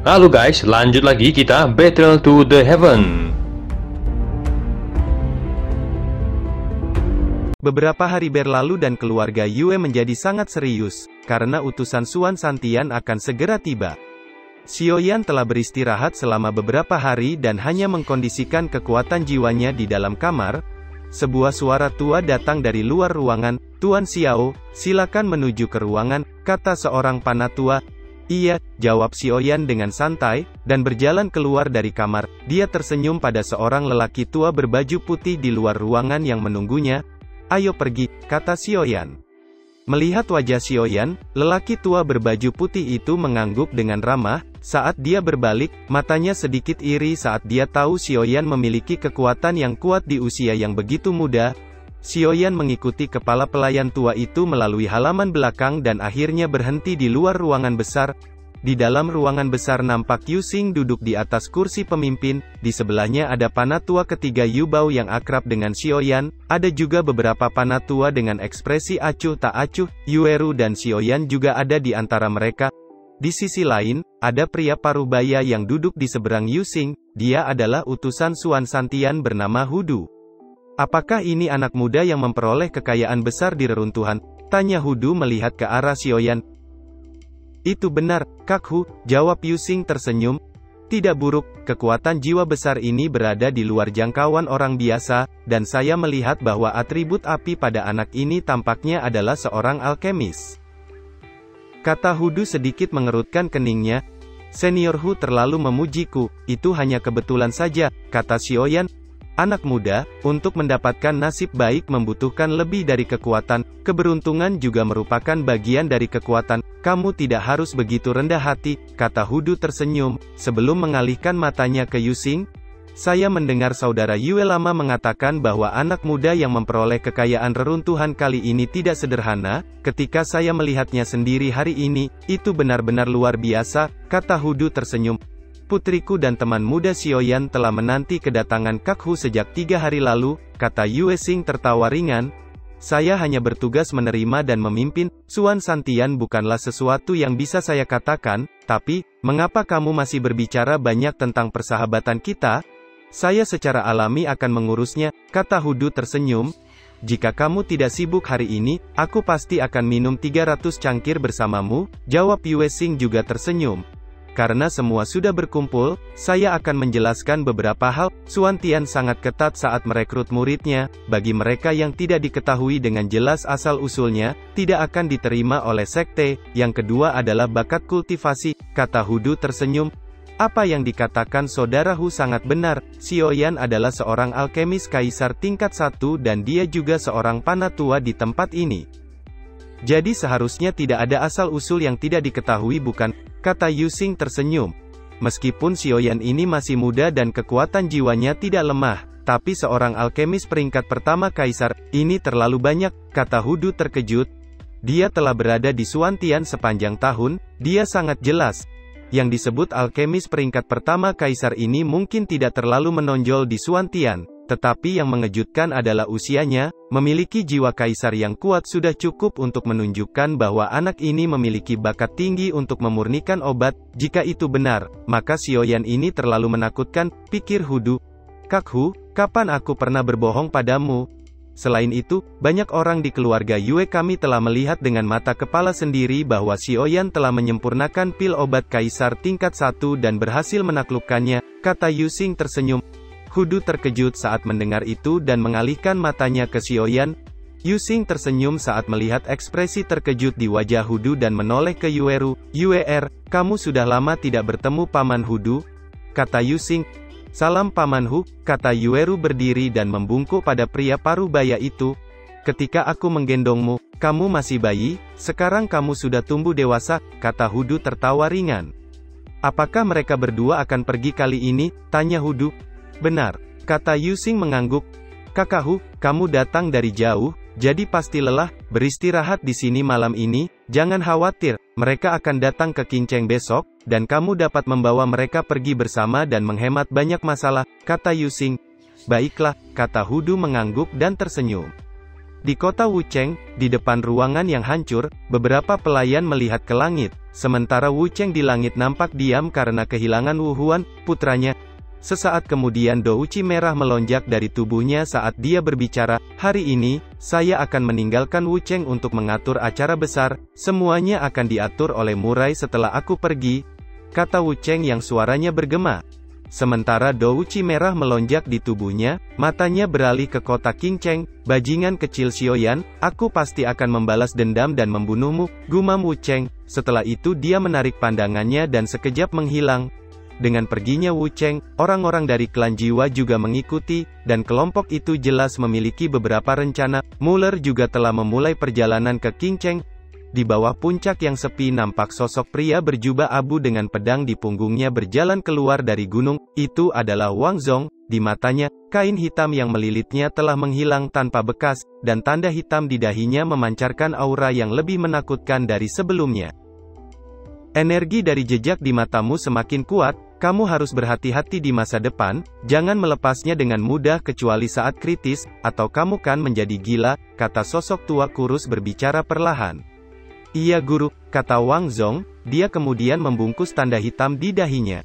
Halo guys, lanjut lagi kita Battle to the Heaven. Beberapa hari berlalu dan keluarga Yue menjadi sangat serius, karena utusan Suan Santian akan segera tiba. Xiaoyan telah beristirahat selama beberapa hari dan hanya mengkondisikan kekuatan jiwanya di dalam kamar. Sebuah suara tua datang dari luar ruangan. "Tuan Xiao, silakan menuju ke ruangan," kata seorang panatua. "Iya," jawab Xiaoyan dengan santai, dan berjalan keluar dari kamar. Dia tersenyum pada seorang lelaki tua berbaju putih di luar ruangan yang menunggunya. "Ayo pergi," kata Xiaoyan. Melihat wajah Xiaoyan, lelaki tua berbaju putih itu mengangguk dengan ramah. Saat dia berbalik, matanya sedikit iri saat dia tahu Xiaoyan memiliki kekuatan yang kuat di usia yang begitu muda. Xiaoyan mengikuti kepala pelayan tua itu melalui halaman belakang dan akhirnya berhenti di luar ruangan besar. Di dalam ruangan besar nampak Yu Xing duduk di atas kursi pemimpin. Di sebelahnya ada panatua ketiga Yu Bao yang akrab dengan Xiaoyan. Ada juga beberapa panatua dengan ekspresi acuh tak acuh. Yueru dan Xiaoyan juga ada di antara mereka. Di sisi lain, ada pria parubaya yang duduk di seberang Yu Xing. Dia adalah utusan Suan Santian bernama Hudu. "Apakah ini anak muda yang memperoleh kekayaan besar di reruntuhan?" tanya Hudu melihat ke arah Xiaoyan. "Itu benar, Kakhu," jawab Yu Xing tersenyum. "Tidak buruk, kekuatan jiwa besar ini berada di luar jangkauan orang biasa, dan saya melihat bahwa atribut api pada anak ini tampaknya adalah seorang alkemis," kata Hudu sedikit mengerutkan keningnya. "Senior Hu terlalu memujiku, itu hanya kebetulan saja," kata Xiaoyan. "Anak muda, untuk mendapatkan nasib baik membutuhkan lebih dari kekuatan, keberuntungan juga merupakan bagian dari kekuatan. Kamu tidak harus begitu rendah hati," kata Hudu tersenyum, sebelum mengalihkan matanya ke Yu Xing. "Saya mendengar saudara Yue lama mengatakan bahwa anak muda yang memperoleh kekayaan reruntuhan kali ini tidak sederhana. Ketika saya melihatnya sendiri hari ini, itu benar-benar luar biasa," kata Hudu tersenyum. "Putriku dan teman muda Xiaoyan telah menanti kedatangan Kakhu sejak 3 hari lalu," kata Yue Xing tertawa ringan. "Saya hanya bertugas menerima dan memimpin. Suan Santian bukanlah sesuatu yang bisa saya katakan, tapi, mengapa kamu masih berbicara banyak tentang persahabatan kita? Saya secara alami akan mengurusnya," kata Hudu tersenyum. "Jika kamu tidak sibuk hari ini, aku pasti akan minum 300 cangkir bersamamu," jawab Yue Xing juga tersenyum. "Karena semua sudah berkumpul, saya akan menjelaskan beberapa hal. Suan Tian sangat ketat saat merekrut muridnya. Bagi mereka yang tidak diketahui dengan jelas asal-usulnya, tidak akan diterima oleh sekte. Yang kedua adalah bakat kultivasi," kata Hudu tersenyum. "Apa yang dikatakan saudara Hu sangat benar. Xiaoyan adalah seorang alkemis kaisar tingkat 1 dan dia juga seorang panatua di tempat ini. Jadi seharusnya tidak ada asal-usul yang tidak diketahui bukan?" kata Yu Xing tersenyum. "Meskipun Xiaoyan ini masih muda dan kekuatan jiwanya tidak lemah, tapi seorang alkemis peringkat pertama kaisar, ini terlalu banyak," kata Hudu terkejut. "Dia telah berada di Suan Tian sepanjang tahun, dia sangat jelas. Yang disebut alkemis peringkat pertama kaisar ini mungkin tidak terlalu menonjol di Suan Tian. Tetapi yang mengejutkan adalah usianya. Memiliki jiwa kaisar yang kuat sudah cukup untuk menunjukkan bahwa anak ini memiliki bakat tinggi untuk memurnikan obat. Jika itu benar, maka Xiaoyan ini terlalu menakutkan," pikir Hudu. "Kakhu, kapan aku pernah berbohong padamu? Selain itu, banyak orang di keluarga Yue kami telah melihat dengan mata kepala sendiri bahwa Xiaoyan telah menyempurnakan pil obat kaisar tingkat 1 dan berhasil menaklukkannya," kata Yu Xing tersenyum. Hudu terkejut saat mendengar itu dan mengalihkan matanya ke Xiaoyan. Yu Xing tersenyum saat melihat ekspresi terkejut di wajah Hudu dan menoleh ke Yueru. "Yuer, kamu sudah lama tidak bertemu Paman Hudu," kata Yu Xing. "Salam Paman Hu," kata Yueru berdiri dan membungkuk pada pria parubaya itu. "Ketika aku menggendongmu, kamu masih bayi, sekarang kamu sudah tumbuh dewasa," kata Hudu tertawa ringan. "Apakah mereka berdua akan pergi kali ini?" tanya Hudu. "Benar," kata Yu Xing mengangguk. "Kakakku, kamu datang dari jauh, jadi pasti lelah. Beristirahat di sini malam ini. Jangan khawatir, mereka akan datang ke Kinceng besok, dan kamu dapat membawa mereka pergi bersama dan menghemat banyak masalah," kata Yu Xing. "Baiklah," kata Hudu mengangguk dan tersenyum. Di kota Wucheng, di depan ruangan yang hancur, beberapa pelayan melihat ke langit. Sementara Wu Cheng di langit nampak diam karena kehilangan Wu Huan, putranya. Sesaat kemudian douci merah melonjak dari tubuhnya saat dia berbicara, "Hari ini, saya akan meninggalkan Wu Cheng untuk mengatur acara besar, semuanya akan diatur oleh murai setelah aku pergi," kata Wu Cheng yang suaranya bergema. Sementara douci merah melonjak di tubuhnya, matanya beralih ke kota Qingcheng, "Bajingan kecil Xiaoyan, aku pasti akan membalas dendam dan membunuhmu," gumam Wu Cheng. Setelah itu dia menarik pandangannya dan sekejap menghilang. Dengan perginya Wu Cheng, orang-orang dari klan Jiwa juga mengikuti, dan kelompok itu jelas memiliki beberapa rencana. Muller juga telah memulai perjalanan ke Qingcheng. Di bawah puncak yang sepi nampak sosok pria berjubah abu dengan pedang di punggungnya berjalan keluar dari gunung. Itu adalah Wang Zong. Di matanya, kain hitam yang melilitnya telah menghilang tanpa bekas, dan tanda hitam di dahinya memancarkan aura yang lebih menakutkan dari sebelumnya. "Energi dari jejak di matamu semakin kuat, kamu harus berhati-hati di masa depan, jangan melepasnya dengan mudah kecuali saat kritis, atau kamu kan menjadi gila," kata sosok tua kurus berbicara perlahan. "Iya guru," kata Wang Zong, dia kemudian membungkus tanda hitam di dahinya.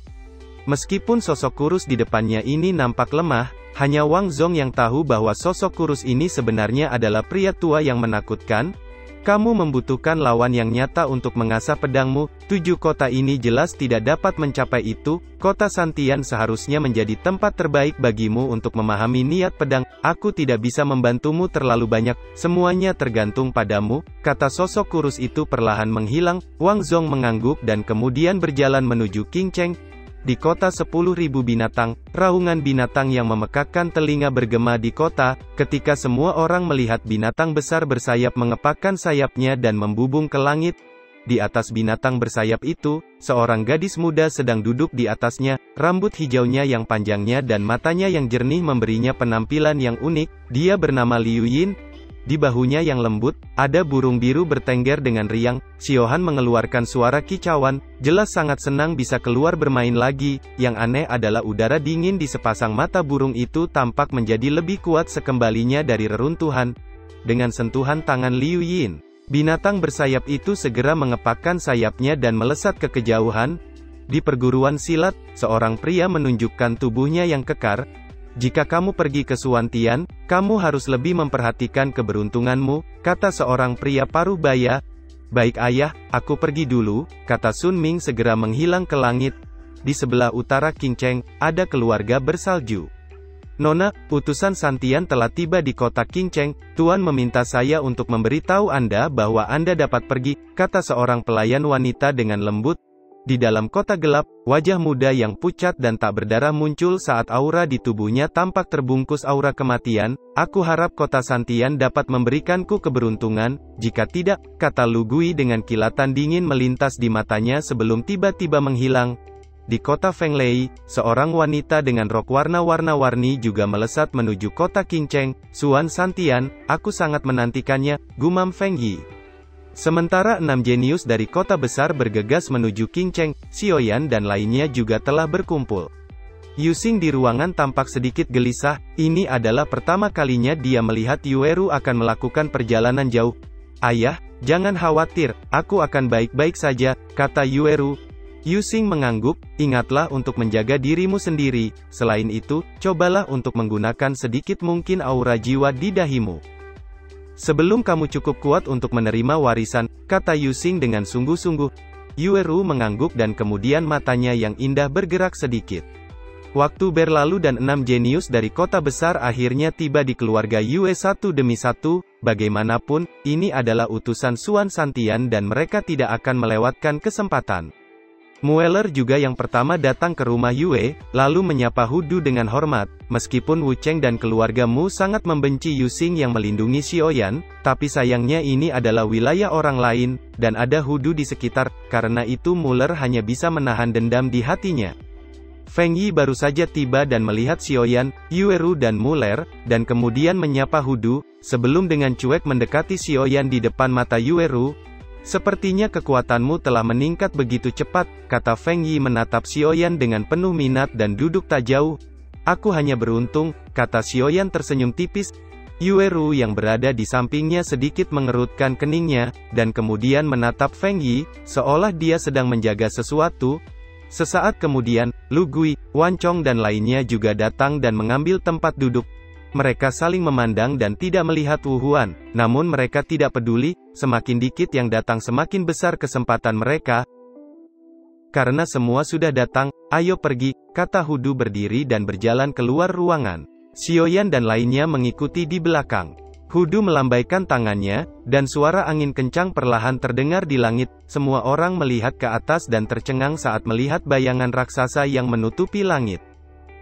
Meskipun sosok kurus di depannya ini nampak lemah, hanya Wang Zong yang tahu bahwa sosok kurus ini sebenarnya adalah pria tua yang menakutkan. "Kamu membutuhkan lawan yang nyata untuk mengasah pedangmu, 7 kota ini jelas tidak dapat mencapai itu, kota Santian seharusnya menjadi tempat terbaik bagimu untuk memahami niat pedang, aku tidak bisa membantumu terlalu banyak, semuanya tergantung padamu," kata sosok kurus itu perlahan menghilang. Wang Zong mengangguk dan kemudian berjalan menuju Qingcheng. Di kota 10.000 binatang, raungan binatang yang memekakkan telinga bergema di kota, ketika semua orang melihat binatang besar bersayap mengepakkan sayapnya dan membubung ke langit. Di atas binatang bersayap itu, seorang gadis muda sedang duduk di atasnya, rambut hijaunya yang panjangnya dan matanya yang jernih memberinya penampilan yang unik. Dia bernama Liu Yin. Di bahunya yang lembut, ada burung biru bertengger dengan riang. Xiaohan mengeluarkan suara kicauan, jelas sangat senang bisa keluar bermain lagi. Yang aneh adalah udara dingin di sepasang mata burung itu tampak menjadi lebih kuat sekembalinya dari reruntuhan. Dengan sentuhan tangan Liu Yin, binatang bersayap itu segera mengepakkan sayapnya dan melesat ke kejauhan. Di perguruan silat, seorang pria menunjukkan tubuhnya yang kekar. "Jika kamu pergi ke Suantian, kamu harus lebih memperhatikan keberuntunganmu," kata seorang pria paruh baya. "Baik ayah, aku pergi dulu," kata Sun Ming segera menghilang ke langit. Di sebelah utara Qingcheng, ada keluarga bersalju. "Nona, utusan Santian telah tiba di kota Qingcheng. Tuan meminta saya untuk memberitahu Anda bahwa Anda dapat pergi," kata seorang pelayan wanita dengan lembut. Di dalam kota gelap, wajah muda yang pucat dan tak berdarah muncul saat aura di tubuhnya tampak terbungkus aura kematian. "Aku harap kota Santian dapat memberikanku keberuntungan, jika tidak," kata Lu Gui dengan kilatan dingin melintas di matanya sebelum tiba-tiba menghilang. Di kota Fenglei, seorang wanita dengan rok warna-warni juga melesat menuju kota Qingcheng. "Suan Santian, aku sangat menantikannya," gumam Feng Yi. Sementara 6 jenius dari kota besar bergegas menuju Qingcheng, Xiaoyan dan lainnya juga telah berkumpul. Yusing di ruangan tampak sedikit gelisah, ini adalah pertama kalinya dia melihat Yueru akan melakukan perjalanan jauh. "Ayah, jangan khawatir, aku akan baik-baik saja," kata Yueru. Yusing mengangguk, "Ingatlah untuk menjaga dirimu sendiri, selain itu, cobalah untuk menggunakan sedikit mungkin aura jiwa di dahimu. Sebelum kamu cukup kuat untuk menerima warisan," kata Yusing dengan sungguh-sungguh. Yueru mengangguk dan kemudian matanya yang indah bergerak sedikit. Waktu berlalu dan 6 jenius dari kota besar akhirnya tiba di keluarga Yue satu demi satu. Bagaimanapun, ini adalah utusan Suan Santian dan mereka tidak akan melewatkan kesempatan. Mueller juga yang pertama datang ke rumah Yue, lalu menyapa Hudu dengan hormat. "Meskipun Wu Cheng dan keluargamu sangat membenci Yusing yang melindungi Xiaoyan, tapi sayangnya ini adalah wilayah orang lain, dan ada Hudu di sekitar, karena itu Mueller hanya bisa menahan dendam di hatinya." Feng Yi baru saja tiba dan melihat Xiaoyan, Yueru dan Mueller, dan kemudian menyapa Hudu, sebelum dengan cuek mendekati Xiaoyan di depan mata Yueru. "Sepertinya kekuatanmu telah meningkat begitu cepat," kata Feng Yi menatap Xiaoyan dengan penuh minat dan duduk tak jauh. "Aku hanya beruntung," kata Xiaoyan tersenyum tipis. Yueru yang berada di sampingnya sedikit mengerutkan keningnya, dan kemudian menatap Feng Yi, seolah dia sedang menjaga sesuatu. Sesaat kemudian, Lu Gui, Wan Chong dan lainnya juga datang dan mengambil tempat duduk. Mereka saling memandang dan tidak melihat Wu Huan, namun mereka tidak peduli, semakin dikit yang datang semakin besar kesempatan mereka. Karena semua sudah datang, ayo pergi, kata Hudu berdiri dan berjalan keluar ruangan. Xiaoyan dan lainnya mengikuti di belakang. Hudu melambaikan tangannya, dan suara angin kencang perlahan terdengar di langit. Semua orang melihat ke atas dan tercengang saat melihat bayangan raksasa yang menutupi langit.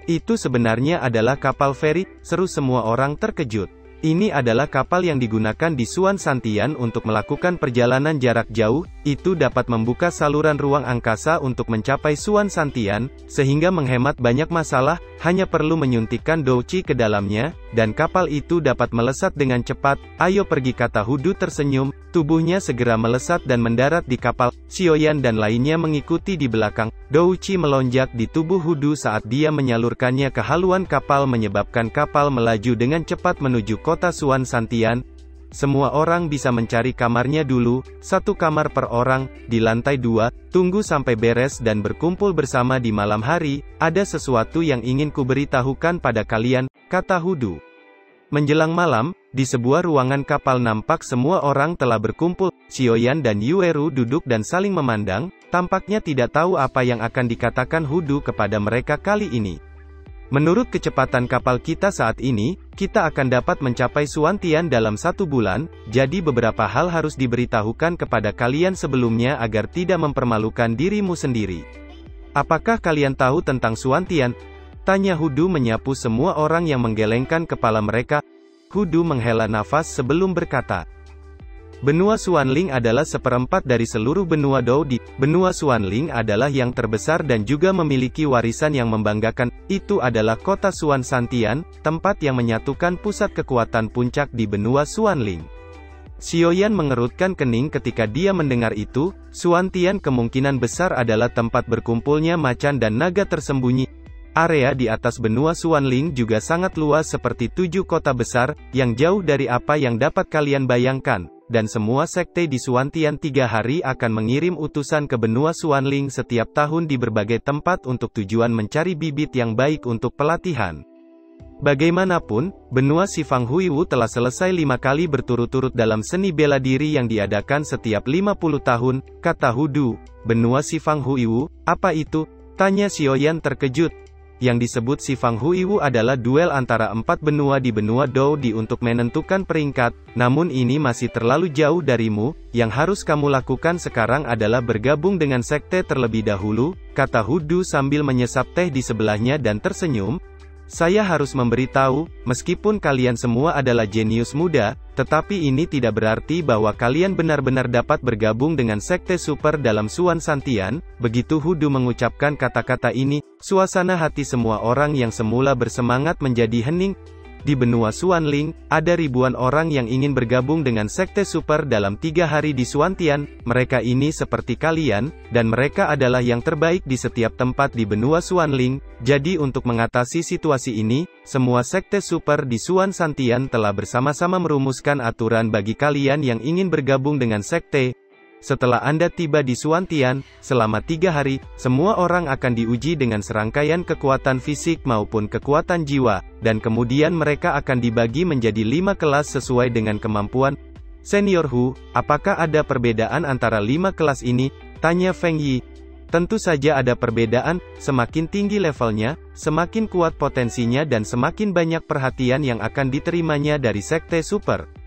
Itu sebenarnya adalah kapal feri, seru semua orang terkejut. Ini adalah kapal yang digunakan di Suan Santian untuk melakukan perjalanan jarak jauh, itu dapat membuka saluran ruang angkasa untuk mencapai Suan Santian, sehingga menghemat banyak masalah, hanya perlu menyuntikkan douchi ke dalamnya, dan kapal itu dapat melesat dengan cepat. Ayo pergi, kata Hudu tersenyum, tubuhnya segera melesat dan mendarat di kapal. Xiaoyan dan lainnya mengikuti di belakang. Douchi melonjak di tubuh Hudu saat dia menyalurkannya ke haluan kapal menyebabkan kapal melaju dengan cepat menuju kota Suan Santian. Semua orang bisa mencari kamarnya dulu, satu kamar per orang, di lantai 2, tunggu sampai beres dan berkumpul bersama di malam hari. Ada sesuatu yang ingin kuberitahukan pada kalian, kata Hudu. Menjelang malam, di sebuah ruangan kapal nampak semua orang telah berkumpul. Xiaoyan dan Yueru duduk dan saling memandang, tampaknya tidak tahu apa yang akan dikatakan Hudu kepada mereka kali ini. Menurut kecepatan kapal kita saat ini, kita akan dapat mencapai Suan Tian dalam 1 bulan, jadi beberapa hal harus diberitahukan kepada kalian sebelumnya agar tidak mempermalukan dirimu sendiri. Apakah kalian tahu tentang Suan Tian? Tanya Hudu menyapu semua orang yang menggelengkan kepala mereka. Hudu menghela nafas sebelum berkata. Benua Xuanling adalah seperempat dari seluruh benua Dou di. Benua Xuanling adalah yang terbesar dan juga memiliki warisan yang membanggakan. Itu adalah kota Suan Santian, tempat yang menyatukan pusat kekuatan puncak di benua Xuanling. Xiaoyan mengerutkan kening ketika dia mendengar itu. Suan Tian kemungkinan besar adalah tempat berkumpulnya macan dan naga tersembunyi. Area di atas benua Xuanling juga sangat luas seperti 7 kota besar, yang jauh dari apa yang dapat kalian bayangkan. Dan semua sekte di Suan Tian 3 hari akan mengirim utusan ke benua Xuanling setiap tahun di berbagai tempat untuk tujuan mencari bibit yang baik untuk pelatihan. Bagaimanapun, benua Sifang Huiwu telah selesai 5 kali berturut-turut dalam seni bela diri yang diadakan setiap 50 tahun, kata Hudu. Benua Sifang Huiwu, apa itu? Tanya Xiaoyan terkejut. Yang disebut Sifang Huiwu adalah duel antara 4 benua di benua Dou di untuk menentukan peringkat, namun ini masih terlalu jauh darimu. Yang harus kamu lakukan sekarang adalah bergabung dengan sekte terlebih dahulu, kata Hudu sambil menyesap teh di sebelahnya dan tersenyum. Saya harus memberitahu, meskipun kalian semua adalah jenius muda, tetapi ini tidak berarti bahwa kalian benar-benar dapat bergabung dengan sekte super dalam Suan Santian. Begitu Hudu mengucapkan kata-kata ini, suasana hati semua orang yang semula bersemangat menjadi hening. Di benua Xuanling, ada ribuan orang yang ingin bergabung dengan sekte super dalam 3 hari di Suan Tian. Mereka ini seperti kalian, dan mereka adalah yang terbaik di setiap tempat di benua Xuanling. Jadi untuk mengatasi situasi ini, semua sekte super di Suan Santian telah bersama-sama merumuskan aturan bagi kalian yang ingin bergabung dengan sekte. Setelah Anda tiba di Suan Tian, selama 3 hari, semua orang akan diuji dengan serangkaian kekuatan fisik maupun kekuatan jiwa, dan kemudian mereka akan dibagi menjadi 5 kelas sesuai dengan kemampuan. Senior Hu, apakah ada perbedaan antara 5 kelas ini? Tanya Feng Yi. Tentu saja ada perbedaan, semakin tinggi levelnya, semakin kuat potensinya dan semakin banyak perhatian yang akan diterimanya dari sekte super.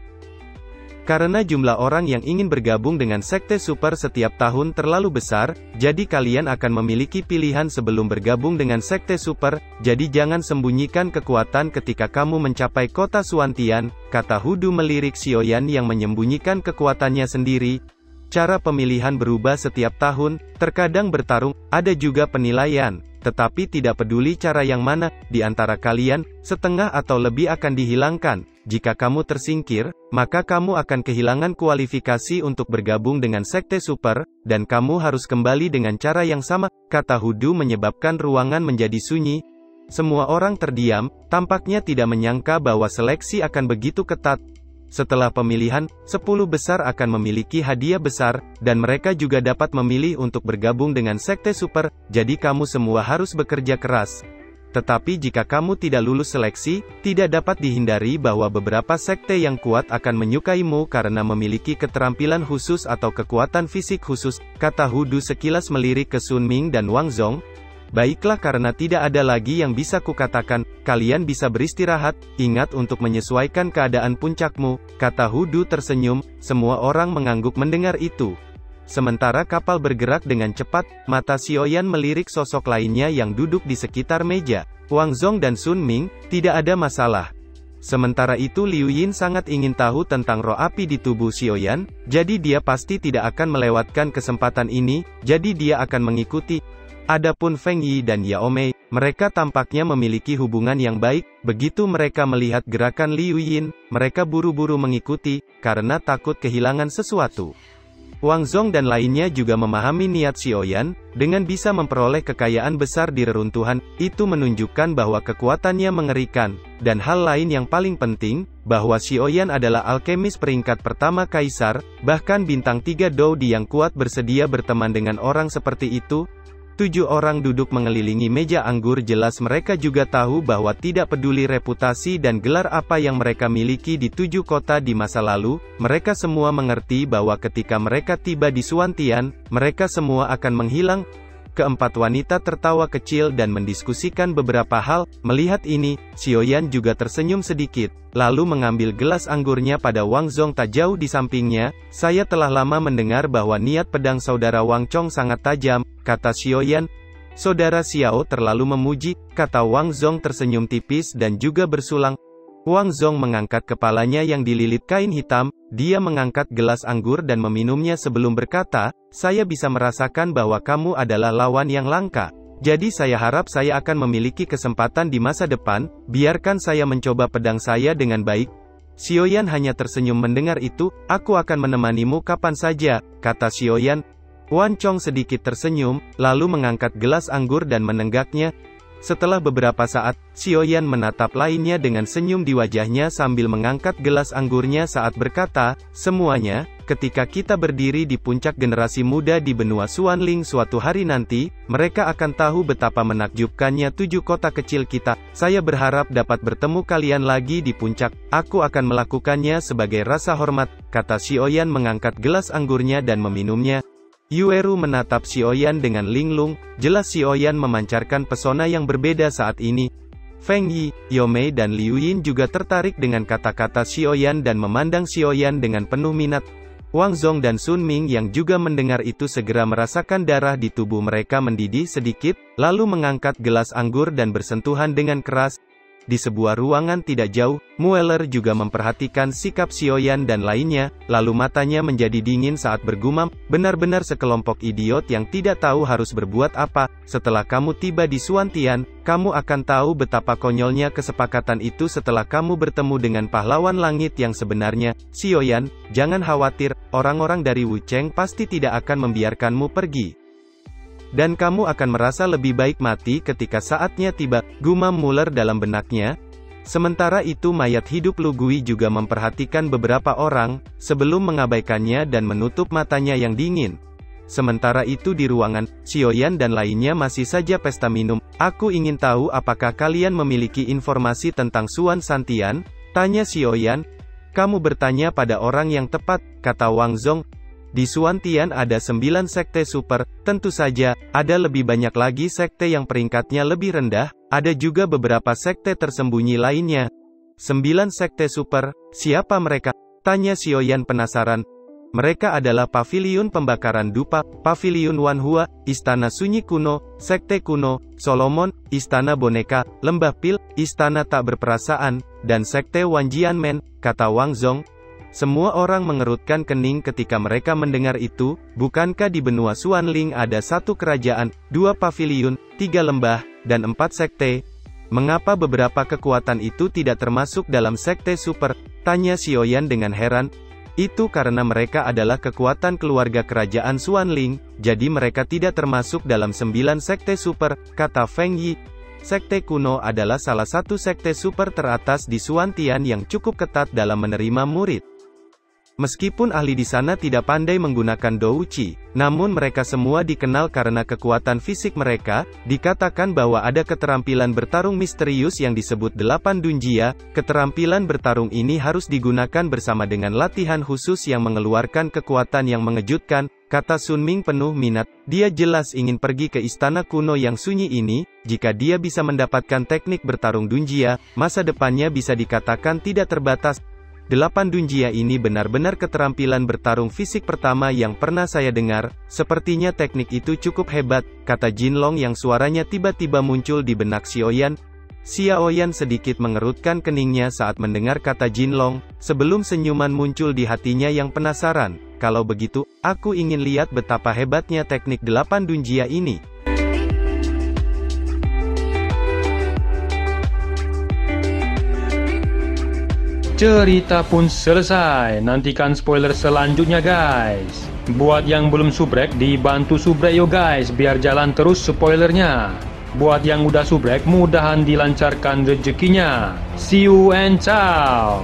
Karena jumlah orang yang ingin bergabung dengan sekte super setiap tahun terlalu besar, jadi kalian akan memiliki pilihan sebelum bergabung dengan sekte super, jadi jangan sembunyikan kekuatan ketika kamu mencapai kota Suan Tian, kata Hudu melirik Xiaoyan yang menyembunyikan kekuatannya sendiri. Cara pemilihan berubah setiap tahun, terkadang bertarung, ada juga penilaian. Tetapi tidak peduli cara yang mana, di antara kalian, setengah atau lebih akan dihilangkan. Jika kamu tersingkir, maka kamu akan kehilangan kualifikasi untuk bergabung dengan sekte super, dan kamu harus kembali dengan cara yang sama, kata Hudu menyebabkan ruangan menjadi sunyi. Semua orang terdiam, tampaknya tidak menyangka bahwa seleksi akan begitu ketat. Setelah pemilihan, 10 besar akan memiliki hadiah besar, dan mereka juga dapat memilih untuk bergabung dengan Sekte Super, jadi kamu semua harus bekerja keras. Tetapi jika kamu tidak lulus seleksi, tidak dapat dihindari bahwa beberapa sekte yang kuat akan menyukaimu karena memiliki keterampilan khusus atau kekuatan fisik khusus, kata Hudu sekilas melirik ke Sun Ming dan Wang Zong. Baiklah, karena tidak ada lagi yang bisa kukatakan, kalian bisa beristirahat, ingat untuk menyesuaikan keadaan puncakmu, kata Hudu tersenyum. Semua orang mengangguk mendengar itu. Sementara kapal bergerak dengan cepat, mata Xiaoyan melirik sosok lainnya yang duduk di sekitar meja. Wang Zong dan Sun Ming, tidak ada masalah. Sementara itu Liu Yin sangat ingin tahu tentang roh api di tubuh Xiaoyan, jadi dia pasti tidak akan melewatkan kesempatan ini, jadi dia akan mengikuti. Adapun Feng Yi dan Yao Mei, mereka tampaknya memiliki hubungan yang baik. Begitu mereka melihat gerakan Liu Yin, mereka buru-buru mengikuti, karena takut kehilangan sesuatu. Wang Zong dan lainnya juga memahami niat Xiaoyan, dengan bisa memperoleh kekayaan besar di reruntuhan, itu menunjukkan bahwa kekuatannya mengerikan, dan hal lain yang paling penting, bahwa Xiaoyan adalah alkemis peringkat pertama kaisar, bahkan bintang 3 Doudi yang kuat bersedia berteman dengan orang seperti itu. 7 orang duduk mengelilingi meja anggur, jelas mereka juga tahu bahwa tidak peduli reputasi dan gelar apa yang mereka miliki di 7 kota di masa lalu, mereka semua mengerti bahwa ketika mereka tiba di Suantian, mereka semua akan menghilang. Keempat wanita tertawa kecil dan mendiskusikan beberapa hal. Melihat ini, Xiaoyan juga tersenyum sedikit, lalu mengambil gelas anggurnya pada Wang Zong tak jauh di sampingnya. Saya telah lama mendengar bahwa niat pedang saudara Wang Chong sangat tajam, kata Xiaoyan. Saudara Xiao terlalu memuji, kata Wang Zong tersenyum tipis dan juga bersulang. Wang Zong mengangkat kepalanya yang dililit kain hitam, dia mengangkat gelas anggur dan meminumnya sebelum berkata, saya bisa merasakan bahwa kamu adalah lawan yang langka. Jadi saya harap saya akan memiliki kesempatan di masa depan, biarkan saya mencoba pedang saya dengan baik. Xiaoyan hanya tersenyum mendengar itu, aku akan menemanimu kapan saja, kata Xiaoyan. Wang Chong sedikit tersenyum, lalu mengangkat gelas anggur dan menenggaknya. Setelah beberapa saat, Xiaoyan menatap lainnya dengan senyum di wajahnya sambil mengangkat gelas anggurnya saat berkata, semuanya, ketika kita berdiri di puncak generasi muda di benua Xuanling suatu hari nanti, mereka akan tahu betapa menakjubkannya 7 kota kecil kita. Saya berharap dapat bertemu kalian lagi di puncak. Aku akan melakukannya sebagai rasa hormat, kata Xiaoyan mengangkat gelas anggurnya dan meminumnya. Yueru menatap Xiaoyan dengan linglung, jelas Xiaoyan memancarkan pesona yang berbeda saat ini. Feng Yi, Yao Mei dan Liu Yin juga tertarik dengan kata-kata Xiaoyan dan memandang Xiaoyan dengan penuh minat. Wang Zong dan Sun Ming yang juga mendengar itu segera merasakan darah di tubuh mereka mendidih sedikit, lalu mengangkat gelas anggur dan bersentuhan dengan keras. Di sebuah ruangan tidak jauh, Mueller juga memperhatikan sikap Xiaoyan dan lainnya, lalu matanya menjadi dingin saat bergumam, benar-benar sekelompok idiot yang tidak tahu harus berbuat apa. Setelah kamu tiba di Suantian, kamu akan tahu betapa konyolnya kesepakatan itu setelah kamu bertemu dengan pahlawan langit yang sebenarnya. Xiaoyan, jangan khawatir, orang-orang dari Wucheng pasti tidak akan membiarkanmu pergi. Dan kamu akan merasa lebih baik mati ketika saatnya tiba, gumam Mueller dalam benaknya. Sementara itu mayat hidup Lu Gui juga memperhatikan beberapa orang, sebelum mengabaikannya dan menutup matanya yang dingin. Sementara itu di ruangan, Xiaoyan dan lainnya masih saja pesta minum. Aku ingin tahu apakah kalian memiliki informasi tentang Xuan Santian? Tanya Xiaoyan. Kamu bertanya pada orang yang tepat, kata Wang Zong. Di Suantian ada 9 sekte super, tentu saja, ada lebih banyak lagi sekte yang peringkatnya lebih rendah, ada juga beberapa sekte tersembunyi lainnya. 9 sekte super, siapa mereka? Tanya Xiaoyan penasaran. Mereka adalah Paviliun Pembakaran Dupa, Paviliun Wanhua, Istana Sunyi Kuno, Sekte Kuno, Solomon, Istana Boneka, Lembah Pil, Istana Tak Berperasaan, dan Sekte Wanjianmen, kata Wang Zong. Semua orang mengerutkan kening ketika mereka mendengar itu. Bukankah di benua Xuanling ada 1 kerajaan, 2 paviliun, 3 lembah, dan 4 sekte? Mengapa beberapa kekuatan itu tidak termasuk dalam sekte super? Tanya Xiaoyan dengan heran. Itu karena mereka adalah kekuatan keluarga kerajaan Xuanling, jadi mereka tidak termasuk dalam 9 sekte super, kata Feng Yi. Sekte kuno adalah salah satu sekte super teratas di Suan Tian yang cukup ketat dalam menerima murid. Meskipun ahli di sana tidak pandai menggunakan douci, namun mereka semua dikenal karena kekuatan fisik mereka. Dikatakan bahwa ada keterampilan bertarung misterius yang disebut 8 Dunjia. Keterampilan bertarung ini harus digunakan bersama dengan latihan khusus yang mengeluarkan kekuatan yang mengejutkan. Kata Sun Ming penuh minat. Dia jelas ingin pergi ke istana kuno yang sunyi ini. Jika dia bisa mendapatkan teknik bertarung Dunjia, masa depannya bisa dikatakan tidak terbatas. 8 Dunjia ini benar-benar keterampilan bertarung fisik pertama yang pernah saya dengar. Sepertinya teknik itu cukup hebat, kata Jin Long yang suaranya tiba-tiba muncul di benak Xiaoyan. Xiaoyan sedikit mengerutkan keningnya saat mendengar kata Jin Long, sebelum senyuman muncul di hatinya yang penasaran. Kalau begitu, aku ingin lihat betapa hebatnya teknik 8 Dunjia ini. Cerita pun selesai, nantikan spoiler selanjutnya guys. Buat yang belum subrek, dibantu subrek yo guys, biar jalan terus spoilernya. Buat yang udah subrek, mudahan dilancarkan rezekinya. See you and ciao.